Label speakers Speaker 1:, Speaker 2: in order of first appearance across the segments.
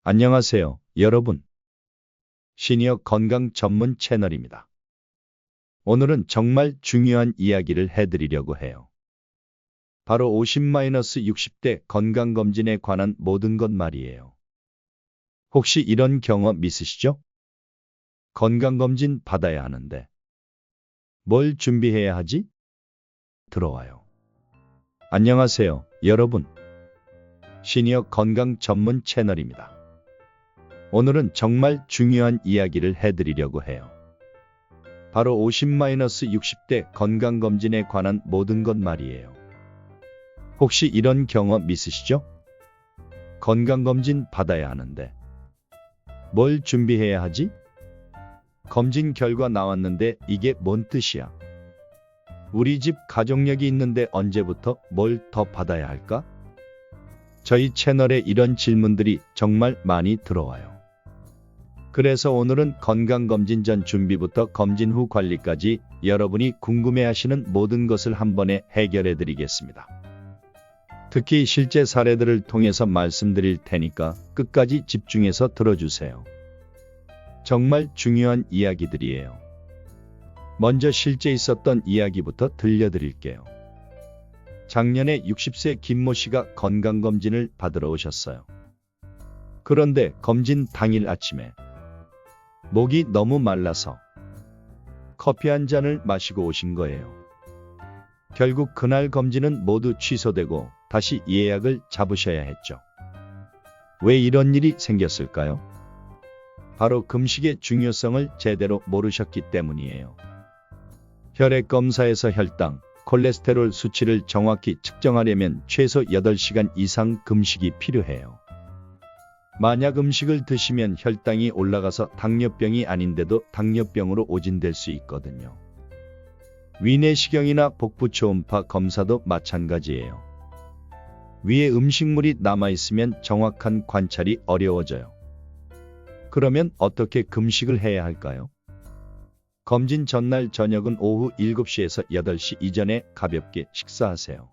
Speaker 1: 안녕하세요, 여러분. 시니어 건강 전문 채널입니다. 오늘은 정말 중요한 이야기를 해드리려고 해요. 바로 50-60대 건강검진에 관한 모든 것 말이에요. 혹시 이런 경험 있으시죠? 건강검진 받아야 하는데 뭘 준비해야 하지? 들어와요. 안녕하세요, 여러분. 시니어 건강 전문 채널입니다. 오늘은 정말 중요한 이야기를 해드리려고 해요. 바로 50-60대 건강검진에 관한 모든 것 말이에요. 혹시 이런 경험 있으시죠? 건강검진 받아야 하는데 뭘 준비해야 하지? 검진 결과 나왔는데 이게 뭔 뜻이야? 우리 집 가족력이 있는데 언제부터 뭘 더 받아야 할까? 저희 채널에 이런 질문들이 정말 많이 들어와요. 그래서 오늘은 건강검진 전 준비부터 검진 후 관리까지 여러분이 궁금해하시는 모든 것을 한 번에 해결해 드리겠습니다. 특히 실제 사례들을 통해서 말씀드릴 테니까 끝까지 집중해서 들어주세요. 정말 중요한 이야기들이에요. 먼저 실제 있었던 이야기부터 들려드릴게요. 작년에 60세 김모 씨가 건강검진을 받으러 오셨어요. 그런데 검진 당일 아침에 목이 너무 말라서 커피 한 잔을 마시고 오신 거예요. 결국 그날 검진은 모두 취소되고 다시 예약을 잡으셔야 했죠. 왜 이런 일이 생겼을까요? 바로 금식의 중요성을 제대로 모르셨기 때문이에요. 혈액 검사에서 혈당, 콜레스테롤 수치를 정확히 측정하려면 최소 8시간 이상 금식이 필요해요. 만약 음식을 드시면 혈당이 올라가서 당뇨병이 아닌데도 당뇨병으로 오진될 수 있거든요. 위내시경이나 복부 초음파 검사도 마찬가지예요. 위에 음식물이 남아있으면 정확한 관찰이 어려워져요. 그러면 어떻게 금식을 해야 할까요? 검진 전날 저녁은 오후 7시에서 8시 이전에 가볍게 식사하세요.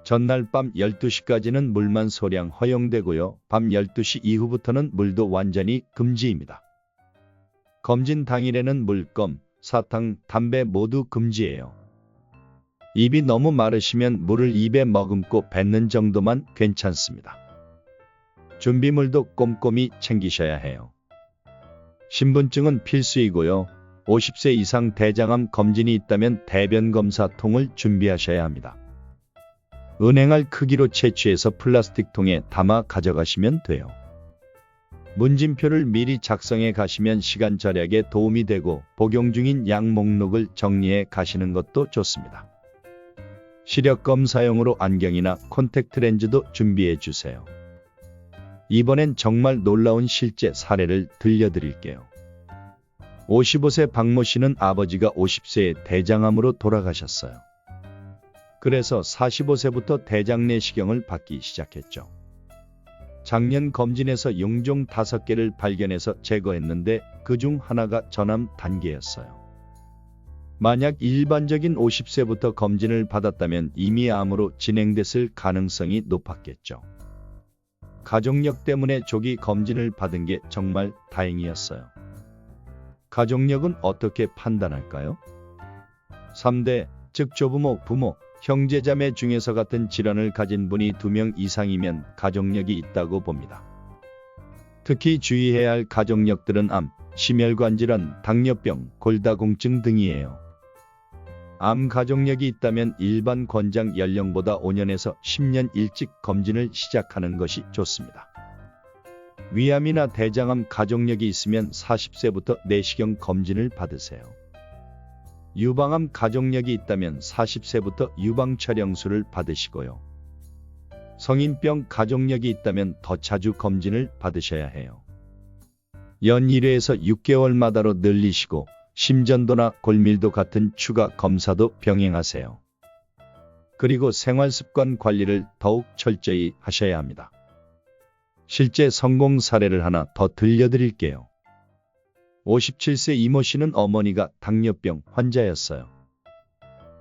Speaker 1: 전날 밤 12시까지는 물만 소량 허용되고요. 밤 12시 이후부터는 물도 완전히 금지입니다. 검진 당일에는 물껌, 사탕, 담배 모두 금지예요. 입이 너무 마르시면 물을 입에 머금고 뱉는 정도만 괜찮습니다. 준비물도 꼼꼼히 챙기셔야 해요. 신분증은 필수이고요. 50세 이상 대장암 검진이 있다면 대변 검사 통을 준비하셔야 합니다. 은행알 크기로 채취해서 플라스틱 통에 담아 가져가시면 돼요. 문진표를 미리 작성해 가시면 시간 절약에 도움이 되고 복용 중인 약 목록을 정리해 가시는 것도 좋습니다. 시력 검사용으로 안경이나 콘택트 렌즈도 준비해 주세요. 이번엔 정말 놀라운 실제 사례를 들려드릴게요. 55세 박모 씨는 아버지가 50세에 대장암으로 돌아가셨어요. 그래서 45세부터 대장 내시경을 받기 시작했죠. 작년 검진에서 용종 5개를 발견해서 제거했는데 그중 하나가 전암 단계였어요. 만약 일반적인 50세부터 검진을 받았다면 이미 암으로 진행됐을 가능성이 높았겠죠. 가족력 때문에 조기 검진을 받은 게 정말 다행이었어요. 가족력은 어떻게 판단할까요? 3대, 즉 조부모, 부모, 형제자매 중에서 같은 질환을 가진 분이 2명 이상이면 가족력이 있다고 봅니다. 특히 주의해야 할 가족력들은 암, 심혈관 질환, 당뇨병, 골다공증 등이에요. 암 가족력이 있다면 일반 권장 연령보다 5년에서 10년 일찍 검진을 시작하는 것이 좋습니다. 위암이나 대장암 가족력이 있으면 40세부터 내시경 검진을 받으세요. 유방암 가족력이 있다면 40세부터 유방촬영술을 받으시고요. 성인병 가족력이 있다면 더 자주 검진을 받으셔야 해요. 연 1회에서 6개월마다로 늘리시고 심전도나 골밀도 같은 추가 검사도 병행하세요. 그리고 생활습관 관리를 더욱 철저히 하셔야 합니다. 실제 성공 사례를 하나 더 들려드릴게요. 57세 이모 씨는 어머니가 당뇨병 환자였어요.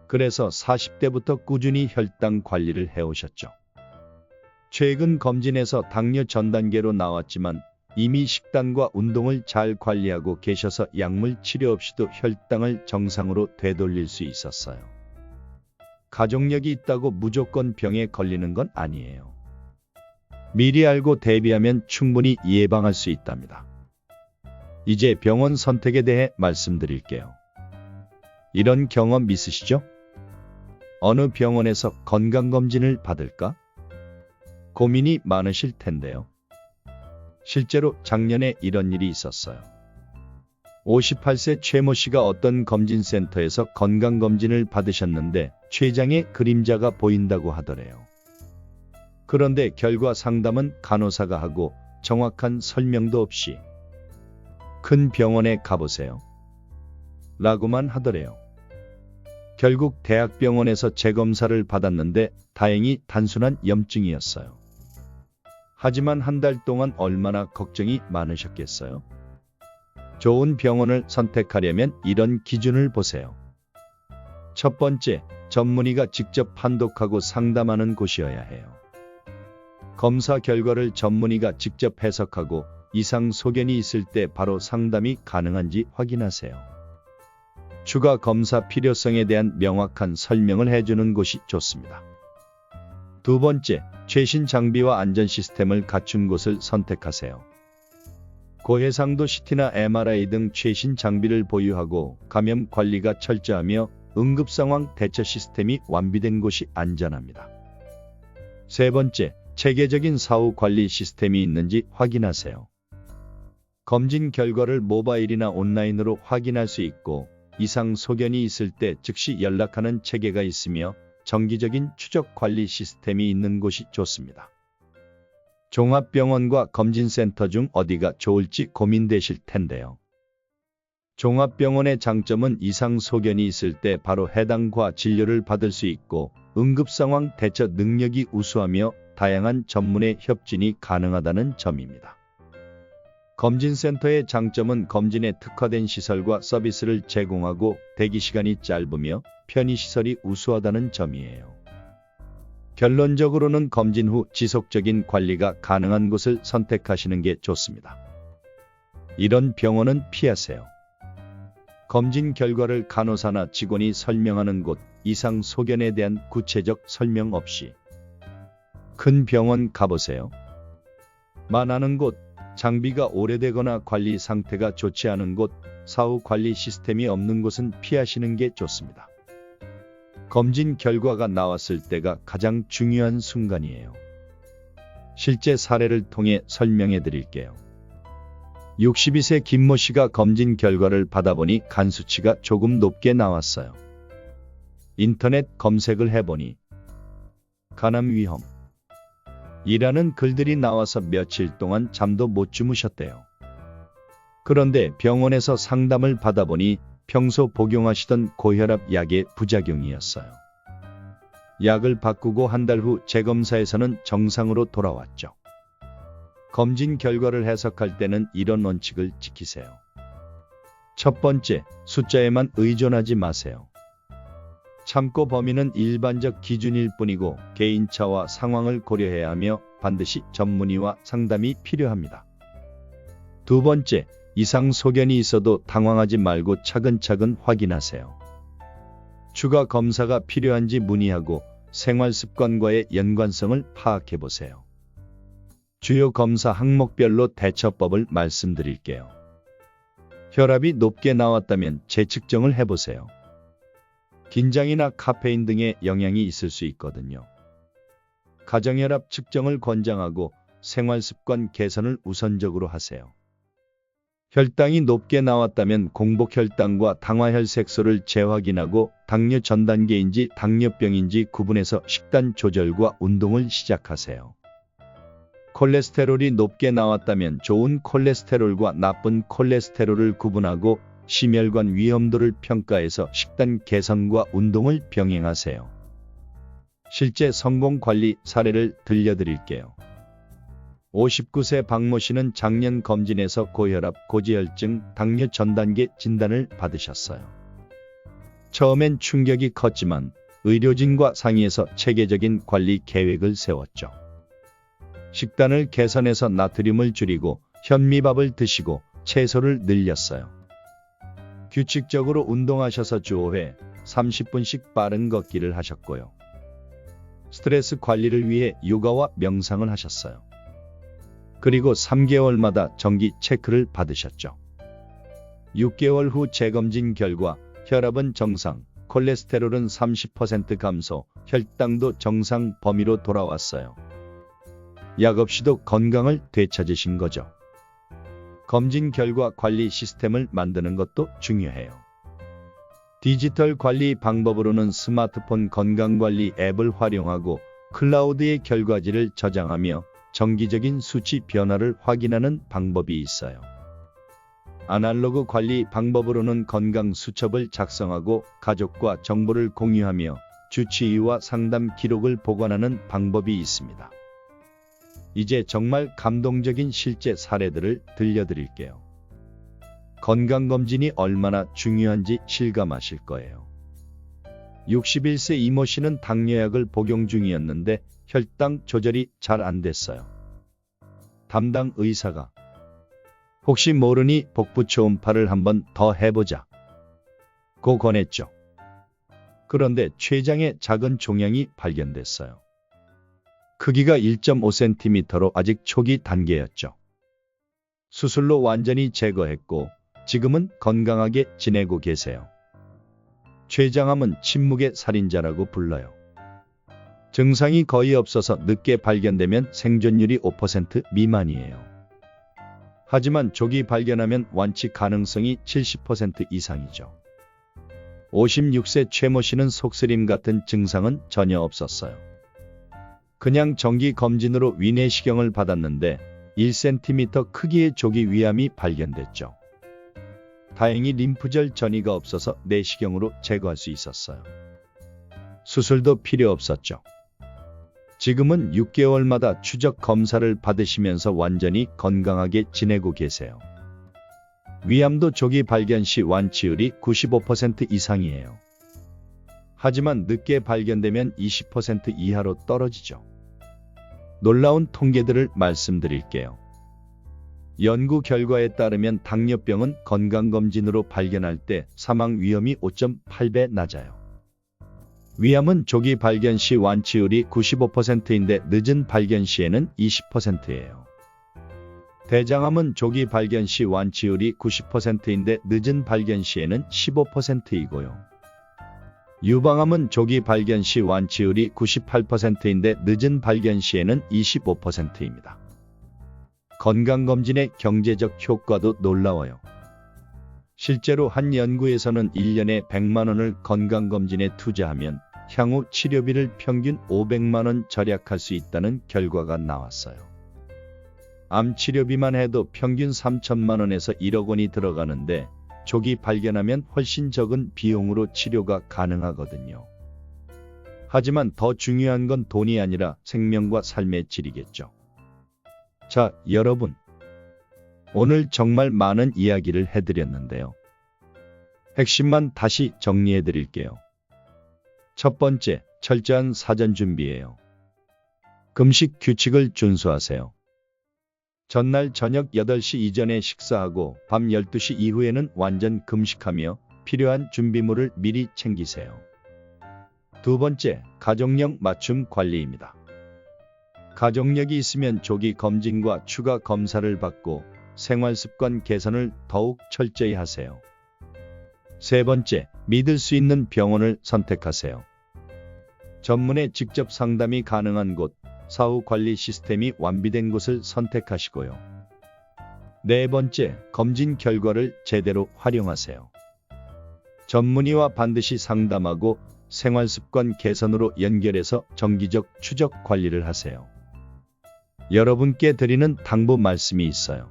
Speaker 1: 그래서 40대부터 꾸준히 혈당 관리를 해오셨죠. 최근 검진에서 당뇨 전 단계로 나왔지만 이미 식단과 운동을 잘 관리하고 계셔서 약물 치료 없이도 혈당을 정상으로 되돌릴 수 있었어요. 가족력이 있다고 무조건 병에 걸리는 건 아니에요. 미리 알고 대비하면 충분히 예방할 수 있답니다. 이제 병원 선택에 대해 말씀드릴게요. 이런 경험 있으시죠? 어느 병원에서 건강검진을 받을까? 고민이 많으실 텐데요. 실제로 작년에 이런 일이 있었어요. 58세 최모 씨가 어떤 검진센터에서 건강검진을 받으셨는데 췌장의 그림자가 보인다고 하더래요. 그런데 결과 상담은 간호사가 하고 정확한 설명도 없이 큰 병원에 가보세요. 라고만 하더래요. 결국 대학병원에서 재검사를 받았는데 다행히 단순한 염증이었어요. 하지만 한 달 동안 얼마나 걱정이 많으셨겠어요? 좋은 병원을 선택하려면 이런 기준을 보세요. 첫 번째, 전문의가 직접 판독하고 상담하는 곳이어야 해요. 검사 결과를 전문의가 직접 해석하고 이상 소견이 있을 때 바로 상담이 가능한지 확인하세요. 추가 검사 필요성에 대한 명확한 설명을 해주는 곳이 좋습니다. 두 번째, 최신 장비와 안전 시스템을 갖춘 곳을 선택하세요. 고해상도 CT나 MRI 등 최신 장비를 보유하고 감염 관리가 철저하며 응급상황 대처 시스템이 완비된 곳이 안전합니다. 세 번째, 체계적인 사후 관리 시스템이 있는지 확인하세요. 검진 결과를 모바일이나 온라인으로 확인할 수 있고 이상 소견이 있을 때 즉시 연락하는 체계가 있으며 정기적인 추적 관리 시스템이 있는 곳이 좋습니다. 종합병원과 검진센터 중 어디가 좋을지 고민되실 텐데요. 종합병원의 장점은 이상 소견이 있을 때 바로 해당 과 진료를 받을 수 있고 응급상황 대처 능력이 우수하며 다양한 전문의 협진이 가능하다는 점입니다. 검진센터의 장점은 검진에 특화된 시설과 서비스를 제공하고 대기시간이 짧으며 편의시설이 우수하다는 점이에요. 결론적으로는 검진 후 지속적인 관리가 가능한 곳을 선택하시는 게 좋습니다. 이런 병원은 피하세요. 검진 결과를 간호사나 직원이 설명하는 곳, 이상 소견에 대한 구체적 설명 없이 큰 병원 가보세요. 많은 곳, 장비가 오래되거나 관리 상태가 좋지 않은 곳, 사후 관리 시스템이 없는 곳은 피하시는 게 좋습니다. 검진 결과가 나왔을 때가 가장 중요한 순간이에요. 실제 사례를 통해 설명해 드릴게요. 62세 김모 씨가 검진 결과를 받아보니 간 수치가 조금 높게 나왔어요. 인터넷 검색을 해보니 간암 위험 이라는 글들이 나와서 며칠 동안 잠도 못 주무셨대요. 그런데 병원에서 상담을 받아보니 평소 복용하시던 고혈압 약의 부작용이었어요. 약을 바꾸고 한 달 후 재검사에서는 정상으로 돌아왔죠. 검진 결과를 해석할 때는 이런 원칙을 지키세요. 첫 번째, 숫자에만 의존하지 마세요. 참고 범위는 일반적 기준일 뿐이고 개인차와 상황을 고려해야 하며 반드시 전문의와 상담이 필요합니다. 두 번째, 이상 소견이 있어도 당황하지 말고 차근차근 확인하세요. 추가 검사가 필요한지 문의하고 생활 습관과의 연관성을 파악해 보세요. 주요 검사 항목별로 대처법을 말씀드릴게요. 혈압이 높게 나왔다면 재측정을 해보세요. 긴장이나 카페인 등의 영향이 있을 수 있거든요. 가정혈압 측정을 권장하고 생활습관 개선을 우선적으로 하세요. 혈당이 높게 나왔다면 공복혈당과 당화혈색소를 재확인하고 당뇨 전 단계인지 당뇨병인지 구분해서 식단 조절과 운동을 시작하세요. 콜레스테롤이 높게 나왔다면 좋은 콜레스테롤과 나쁜 콜레스테롤을 구분하고 심혈관 위험도를 평가해서 식단 개선과 운동을 병행하세요. 실제 성공 관리 사례를 들려드릴게요. 59세 박모 씨는 작년 검진에서 고혈압, 고지혈증, 당뇨 전 단계 진단을 받으셨어요. 처음엔 충격이 컸지만 의료진과 상의해서 체계적인 관리 계획을 세웠죠. 식단을 개선해서 나트륨을 줄이고 현미밥을 드시고 채소를 늘렸어요. 규칙적으로 운동하셔서 주 5회 30분씩 빠른 걷기를 하셨고요. 스트레스 관리를 위해 요가와 명상을 하셨어요. 그리고 3개월마다 정기 체크를 받으셨죠. 6개월 후 재검진 결과 혈압은 정상, 콜레스테롤은 30% 감소, 혈당도 정상 범위로 돌아왔어요. 약 없이도 건강을 되찾으신 거죠. 검진 결과 관리 시스템을 만드는 것도 중요해요. 디지털 관리 방법으로는 스마트폰 건강관리 앱을 활용하고 클라우드의 결과지를 저장하며 정기적인 수치 변화를 확인하는 방법이 있어요. 아날로그 관리 방법으로는 건강 수첩을 작성하고 가족과 정보를 공유하며 주치의와 상담 기록을 보관하는 방법이 있습니다. 이제 정말 감동적인 실제 사례들을 들려드릴게요. 건강검진이 얼마나 중요한지 실감하실 거예요. 61세 이모 씨는 당뇨약을 복용 중이었는데 혈당 조절이 잘 안 됐어요. 담당 의사가 혹시 모르니 복부 초음파를 한번 더 해보자 고 권했죠. 그런데 췌장에 작은 종양이 발견됐어요. 크기가 1.5cm로 아직 초기 단계였죠. 수술로 완전히 제거했고 지금은 건강하게 지내고 계세요. 췌장암은 침묵의 살인자라고 불러요. 증상이 거의 없어서 늦게 발견되면 생존율이 5% 미만이에요. 하지만 조기 발견하면 완치 가능성이 70% 이상이죠. 56세 최모 씨는 속쓰림 같은 증상은 전혀 없었어요. 그냥 정기 검진으로 위내시경을 받았는데 1cm 크기의 조기 위암이 발견됐죠. 다행히 림프절 전이가 없어서 내시경으로 제거할 수 있었어요. 수술도 필요 없었죠. 지금은 6개월마다 추적 검사를 받으시면서 완전히 건강하게 지내고 계세요. 위암도 조기 발견 시 완치율이 95% 이상이에요. 하지만 늦게 발견되면 20% 이하로 떨어지죠. 놀라운 통계들을 말씀드릴게요. 연구 결과에 따르면 당뇨병은 건강검진으로 발견할 때 사망 위험이 5.8배 낮아요. 위암은 조기 발견 시 완치율이 95%인데 늦은 발견 시에는 20%예요. 대장암은 조기 발견 시 완치율이 90%인데 늦은 발견 시에는 15%이고요. 유방암은 조기 발견 시 완치율이 98%인데 늦은 발견 시에는 25%입니다. 건강검진의 경제적 효과도 놀라워요. 실제로 한 연구에서는 1년에 100만 원을 건강검진에 투자하면 향후 치료비를 평균 500만 원 절약할 수 있다는 결과가 나왔어요. 암 치료비만 해도 평균 3천만 원에서 1억 원이 들어가는데 조기 발견하면 훨씬 적은 비용으로 치료가 가능하거든요. 하지만 더 중요한 건 돈이 아니라 생명과 삶의 질이겠죠. 자, 여러분. 오늘 정말 많은 이야기를 해드렸는데요. 핵심만 다시 정리해드릴게요. 첫 번째, 철저한 사전 준비예요. 금식 규칙을 준수하세요. 전날 저녁 8시 이전에 식사하고 밤 12시 이후에는 완전 금식하며 필요한 준비물을 미리 챙기세요. 두 번째, 가족력 맞춤 관리입니다. 가족력이 있으면 조기 검진과 추가 검사를 받고 생활습관 개선을 더욱 철저히 하세요. 세 번째, 믿을 수 있는 병원을 선택하세요. 전문의 직접 상담이 가능한 곳, 사후 관리 시스템이 완비된 곳을 선택하시고요. 네 번째, 검진 결과를 제대로 활용하세요. 전문의와 반드시 상담하고 생활습관 개선으로 연결해서 정기적 추적 관리를 하세요. 여러분께 드리는 당부 말씀이 있어요.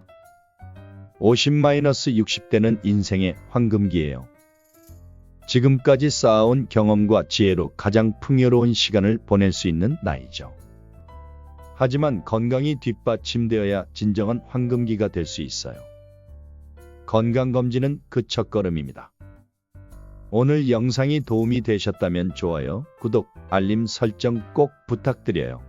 Speaker 1: 50-60대는 인생의 황금기예요. 지금까지 쌓아온 경험과 지혜로 가장 풍요로운 시간을 보낼 수 있는 나이죠. 하지만 건강이 뒷받침되어야 진정한 황금기가 될 수 있어요. 건강검진은 그 첫걸음입니다. 오늘 영상이 도움이 되셨다면 좋아요, 구독, 알림 설정 꼭 부탁드려요.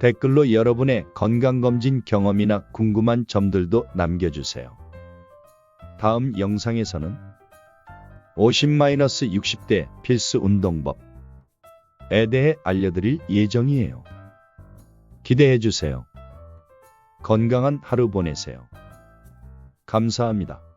Speaker 1: 댓글로 여러분의 건강검진 경험이나 궁금한 점들도 남겨주세요. 다음 영상에서는 50-60대 필수 운동법에 대해 알려드릴 예정이에요. 기대해주세요. 건강한 하루 보내세요. 감사합니다.